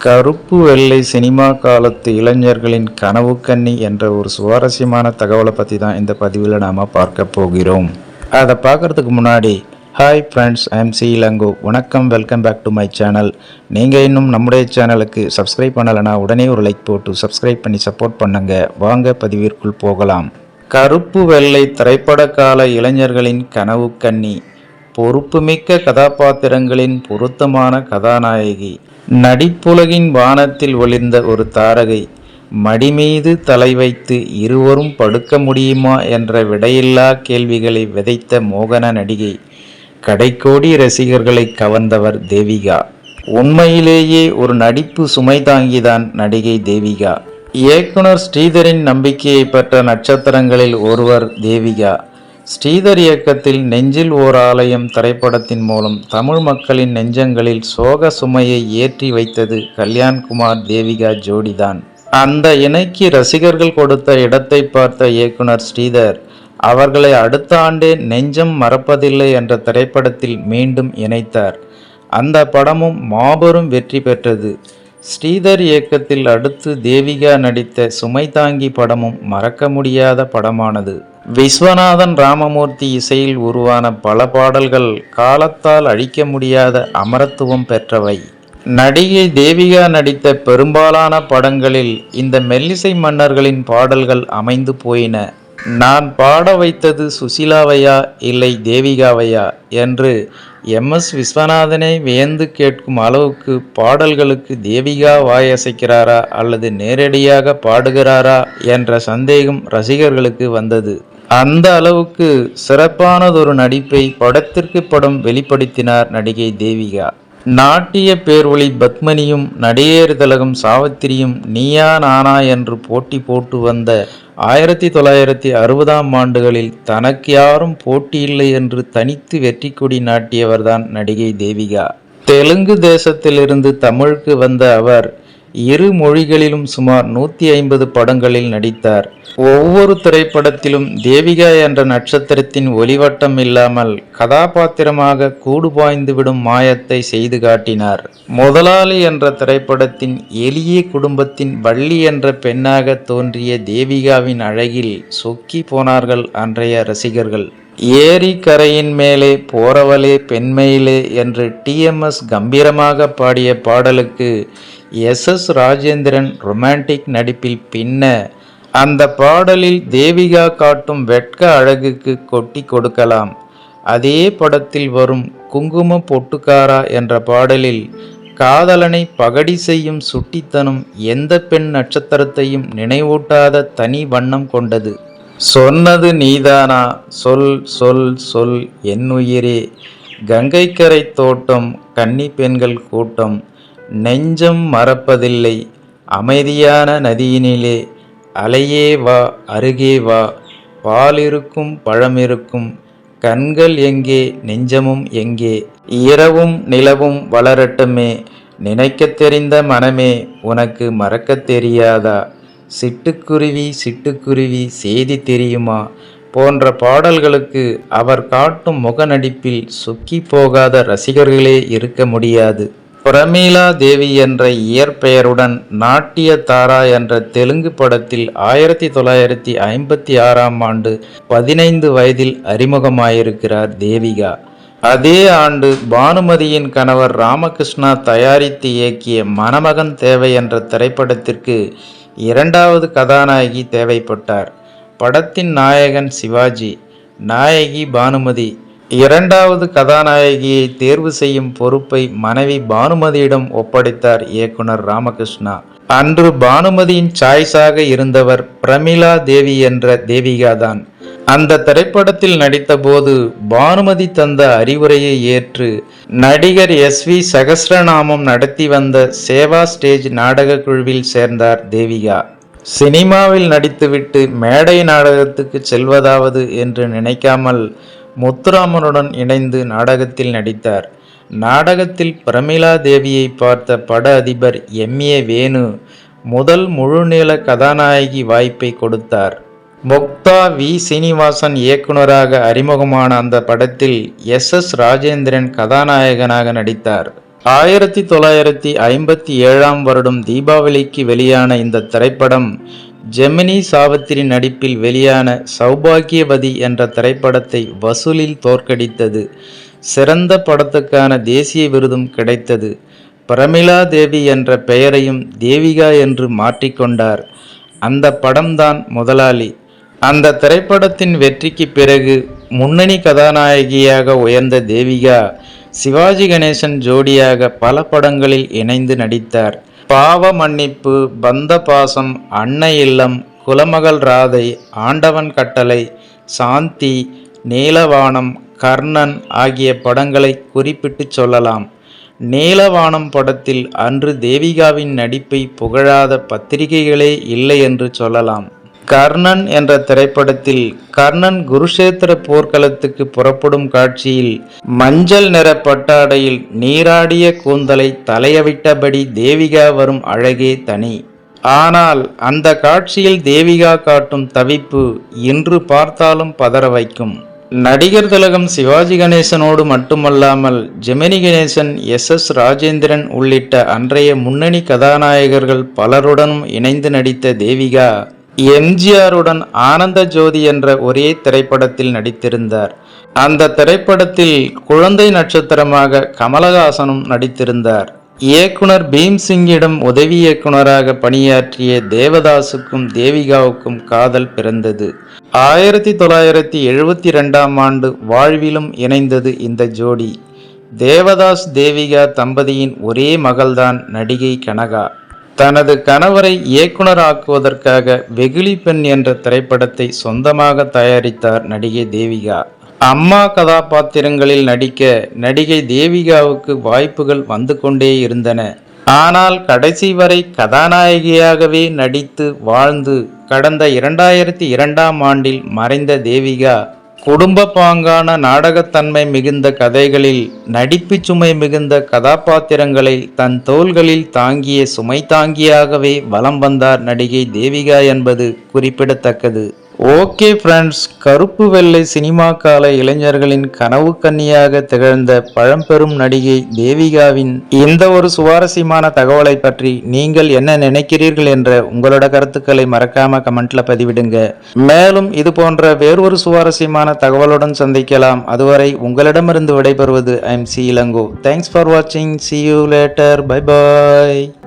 கருப்பு வெள்ளை சினிமா காலத்து இளைஞர்களின் கனவு கன்னி என்ற ஒரு சுவாரஸ்யமான தகவலை பற்றி தான் இந்த பதிவில் நாம் பார்க்க போகிறோம். அதை பார்க்குறதுக்கு முன்னாடி hi friends, I'm C Ilango. வணக்கம், welcome back to my channel. நீங்கள் இன்னும் நம்முடைய சேனலுக்கு சப்ஸ்கிரைப் பண்ணலைன்னா உடனே ஒரு லைக் போட்டு சப்ஸ்கிரைப் பண்ணி சப்போர்ட் பண்ணுங்க. வாங்க பதிவிற்குள் போகலாம். கருப்பு வெள்ளை திரைப்பட கால இளைஞர்களின் கனவு கன்னி, பொறுப்புமிக்க கதாபாத்திரங்களின் பொருத்தமான கதாநாயகி, நடிப்புலகின் வானத்தில் ஒளிர்ந்த ஒரு தாரகை, மடிமீது தலை வைத்து இருவரும் படுக்க முடியுமா என்ற விடையில்லா கேள்விகளை விதைத்த மோகன நடிகை, கடைக்கோடி ரசிகர்களை கவர்ந்தவர் தேவிகா. உண்மையிலேயே ஒரு நடிப்பு சுமை தாங்கிதான் நடிகை தேவிகா. இயக்குனர் ஸ்ரீதரின் நம்பிக்கையை பெற்ற நட்சத்திரங்களில் ஒருவர் தேவிகா. ஸ்ரீதர் இயக்கத்தில் நெஞ்சில் ஓர் ஆலயம் திரைப்படத்தின் மூலம் தமிழ் மக்களின் நெஞ்சங்களில் சோக சுமையை ஏற்றி வைத்தது கல்யாண்குமார் தேவிகா ஜோடிதான். அந்த இணைக்கு ரசிகர்கள் கொடுத்த இடத்தை பார்த்த இயக்குனர் ஸ்ரீதர் அவர்களை அடுத்த ஆண்டே நெஞ்சம் மறப்பதில்லை என்ற திரைப்படத்தில் மீண்டும் இணைத்தார். அந்த படமும் மாபெரும் வெற்றி பெற்றது. ஸ்ரீதர் இயக்கத்தில் அடுத்து தேவிகா நடித்த சுமை தாங்கி படமும் மறக்க முடியாத படமானது. விஸ்வநாதன் ராமமூர்த்தி இசையில் உருவான பல பாடல்கள் காலத்தால் அழிக்க முடியாத அமரத்துவம் பெற்றவை. நடிகை தேவிகா நடித்த பெரும்பாலான படங்களில் இந்த மெல்லிசை மன்னர்களின் பாடல்கள் அமைந்து போயின. நான் பாட வைத்தது சுசிலாவையா இல்லை தேவிகாவையா என்று எம்.எஸ். விஸ்வநாதனை வியந்து கேட்கும் அளவுக்கு பாடல்களுக்கு தேவிகா வாயசைக்கிறாரா அல்லது நேரடியாக பாடுகிறாரா என்ற சந்தேகம் ரசிகர்களுக்கு வந்தது. அந்த அளவுக்கு சிறப்பானதொரு நடிப்பை படத்திற்கு படம் வெளிப்படுத்தினார் நடிகை தேவிகா. நாட்டிய பேர்வழி பத்மினியும் நடிகர் திலகம் சாவித்திரியும் நீயா நானா என்று போட்டி போட்டு வந்த 1960ஆம் ஆண்டுகளில் தனக்கு யாரும் போட்டியில்லை என்று தனித்து வெற்றி கொடி நாட்டியவர்தான் நடிகை தேவிகா. தெலுங்கு தேசத்திலிருந்து தமிழுக்கு வந்த அவர் இரு மொழிகளிலும் சுமார் 150 படங்களில் நடித்தார். ஒவ்வொரு திரைப்படத்திலும் தேவிகா என்ற நட்சத்திரத்தின் ஒளிவட்டம் இல்லாமல் கதாபாத்திரமாக கூடு பாய்ந்துவிடும் மாயத்தை செய்து காட்டினார். முதலாளி என்ற திரைப்படத்தின் எளிய குடும்பத்தின் வள்ளி என்ற பெண்ணாக தோன்றிய தேவிகாவின் அழகில் சொக்கி போனார்கள் அன்றைய ரசிகர்கள். ஏரி கரையின் மேலே போறவளே பெண்மையிலே என்று டிஎம்எஸ் கம்பீரமாக பாடிய பாடலுக்கு எஸ்.எஸ். ராஜேந்திரன் ரொமான்டிக் நடிப்பில் பின்ன அந்த பாடலில் தேவிகா காட்டும் வெட்க அழகுக்கு கொட்டி கொடுக்கலாம். அதே படத்தில் வரும் குங்கும பொட்டுக்காரா என்ற பாடலில் காதலனை பகடி செய்யும் சுட்டித்தனம் எந்த பெண் நட்சத்திரத்தையும் நினைவூட்டாத தனி வண்ணம் கொண்டது. சொன்னது நீதானா, சொல் சொல் சொல் என் உயிரே, கங்கைக்கரை தோட்டம், கன்னி பெண்கள் கூட்டம், நெஞ்சம் மறப்பதில்லை, அமைதியான நதியினிலே, அலையே வா அருகே வா, பாலிருக்கும் பழமிருக்கும், கண்கள் எங்கே நெஞ்சமும் எங்கே, இரவும் நிலவும் வளரட்டுமே, நினைக்கத் தெரிந்த மனமே உனக்கு மறக்கத் தெரியாதா, சிட்டுக்குருவி சிட்டுக்குருவி செய்தி தெரியுமா போன்ற பாடல்களுக்கு அவர் காட்டும் முகநடிப்பில் சொக்கி போகாத ரசிகர்களே இருக்க முடியாது. பிரமீளா தேவி என்ற இயற்பெயருடன் நாட்டிய தாரா என்ற தெலுங்கு படத்தில் 1956ஆம் ஆண்டு 15 வயதில் அறிமுகமாயிருக்கிறார் தேவிகா. அதே ஆண்டு பானுமதியின் கணவர் ராமகிருஷ்ணா தயாரித்து இயக்கிய மணமகன் தேவை என்ற திரைப்படத்திற்கு இரண்டாவது கதாநாயகி தேவைப்பட்டார். படத்தின் நாயகன் சிவாஜி, நாயகி பானுமதி. இரண்டாவது கதாநாயகியை தேர்வு செய்யும் பொறுப்பை மனைவி பானுமதியிடம் ஒப்படைத்தார் இயக்குனர் ராமகிருஷ்ணா. அன்று பானுமதியின் சாய்ஸாக இருந்தவர் பிரமிளா தேவி என்ற தேவிகாதான். அந்த திரைப்படத்தில் நடித்தபோது பானுமதி தந்த அறிவுரையை ஏற்று நடிகர் எஸ்.வி. சகஸ்ரநாமம் நடத்தி வந்த சேவா ஸ்டேஜ் நாடக குழுவில் சேர்ந்தார் தேவிகா. சினிமாவில் நடித்துவிட்டு மேடை நாடகத்துக்கு செல்வதாவது என்று நினைக்காமல் முத்துராமனுடன் இணைந்து நாடகத்தில் நடித்தார். நாடகத்தில் பிரமிளா தேவியை பார்த்த பட அதிபர் எம்.ஏ. வேணு முதல் முழுநீள கதாநாயகி வாய்ப்பை கொடுத்தார். முக்தா வி. சீனிவாசன் இயக்குனராக அறிமுகமான அந்த படத்தில் எஸ்.எஸ். ராஜேந்திரன் கதாநாயகனாக நடித்தார். 1957 வருடம் தீபாவளிக்கு வெளியான இந்த திரைப்படம் ஜெமினி சாவித்திரி நடிப்பில் வெளியான சௌபாகியவதி என்ற திரைப்படத்தை வசூலில் தோற்கடித்தது. சிறந்த படத்துக்கான தேசிய விருதும் கிடைத்தது. பிரமிளா தேவி என்ற பெயரையும் தேவிகா என்று மாற்றிக்கொண்டார். அந்த படம்தான் முதலாளி. அந்த திரைப்படத்தின் வெற்றிக்கு பிறகு முன்னணி கதாநாயகியாக உயர்ந்த தேவிகா சிவாஜி கணேசன் ஜோடியாக பல படங்களில் இணைந்து நடித்தார். பாவ மன்னிப்பு, பந்த பாசம், அன்னை இல்லம், குலமகள் ராதை, ஆண்டவன் கட்டளை, சாந்தி, நீலவானம், கர்ணன் ஆகிய படங்களை குறிப்பிட்டு சொல்லலாம். நீலவானம் படத்தில் அன்று தேவிகாவின் நடிப்பை புகழாத பத்திரிகைகளே இல்லை என்று சொல்லலாம். கர்ணன் என்ற திரைப்படத்தில் கர்ணன் குருஷேத்திர போர்க்களத்துக்கு புறப்படும் காட்சியில் மஞ்சள் நிற பட்டாடையில் நீராடிய கூந்தலை தலையவிட்டபடி தேவிகா வரும் அழகே தனி. ஆனால் அந்த காட்சியில் தேவிகா காட்டும் தவிப்பு இன்று பார்த்தாலும் பதற வைக்கும். நடிகர் திலகம் சிவாஜி கணேசனோடு மட்டுமல்லாமல் ஜெமினி கணேசன், எஸ் ராஜேந்திரன் உள்ளிட்ட அன்றைய முன்னணி கதாநாயகர்கள் பலருடனும் இணைந்து நடித்த தேவிகா எம்ஜிஆருடன் ஆனந்த ஜோதி என்ற ஒரே திரைப்படத்தில் நடித்திருந்தார். அந்த திரைப்படத்தில் குழந்தை நட்சத்திரமாக கமலஹாசனும் நடித்திருந்தார். இயக்குனர் பீம்சிங்கிடம் உதவி இயக்குனராக பணியாற்றிய தேவதாசுக்கும் தேவிகாவுக்கும் காதல் பிறந்தது. 1972ஆம் ஆண்டு வாழ்விலும் இணைந்தது இந்த ஜோடி. தேவதாஸ் தேவிகா தம்பதியின் ஒரே மகள்தான் நடிகை கனகா. தனது கணவரை இயக்குனர் ஆக்குவதற்காக வெகுளி பெண் என்ற திரைப்படத்தை சொந்தமாக தயாரித்தார் நடிகை தேவிகா. அம்மா கதாபாத்திரங்களில் நடிக்க நடிகை தேவிகாவுக்கு வாய்ப்புகள் வந்து கொண்டே இருந்தன. ஆனால் கடைசி வரை கதாநாயகியாகவே நடித்து வாழ்ந்து கடந்த 2002ஆம் ஆண்டில் மறைந்த தேவிகா குடும்ப பாங்கான நாடகத்தன்மை மிகுந்த கதைகளில் நடிப்பு சுமை மிகுந்த கதாபாத்திரங்களை தன் தோள்களில் தாங்கிய சுமை தாங்கியாகவே வலம் வந்தார் நடிகை தேவிகா என்பது குறிப்பிடத்தக்கது. ஓகே ஃப்ரெண்ட்ஸ், கருப்பு வெள்ளை சினிமா கால இளைஞர்களின் கனவு கன்னியாக திகழ்ந்த பழம்பெரும் நடிகை தேவிகாவின் இந்த ஒரு சுவாரஸ்யமான தகவலை பற்றி நீங்கள் என்ன நினைக்கிறீர்கள் என்ற உங்களோட கருத்துக்களை மறக்காம கமெண்ட்ல பதிவிடுங்க. மேலும் இது போன்ற வேறொரு சுவாரஸ்யமான தகவலுடன் சந்திக்கலாம். அதுவரை உங்களிடமிருந்து விடைபெறுவது I M C Elango. Thanks for வாட்சிங். See you later. Bye bye.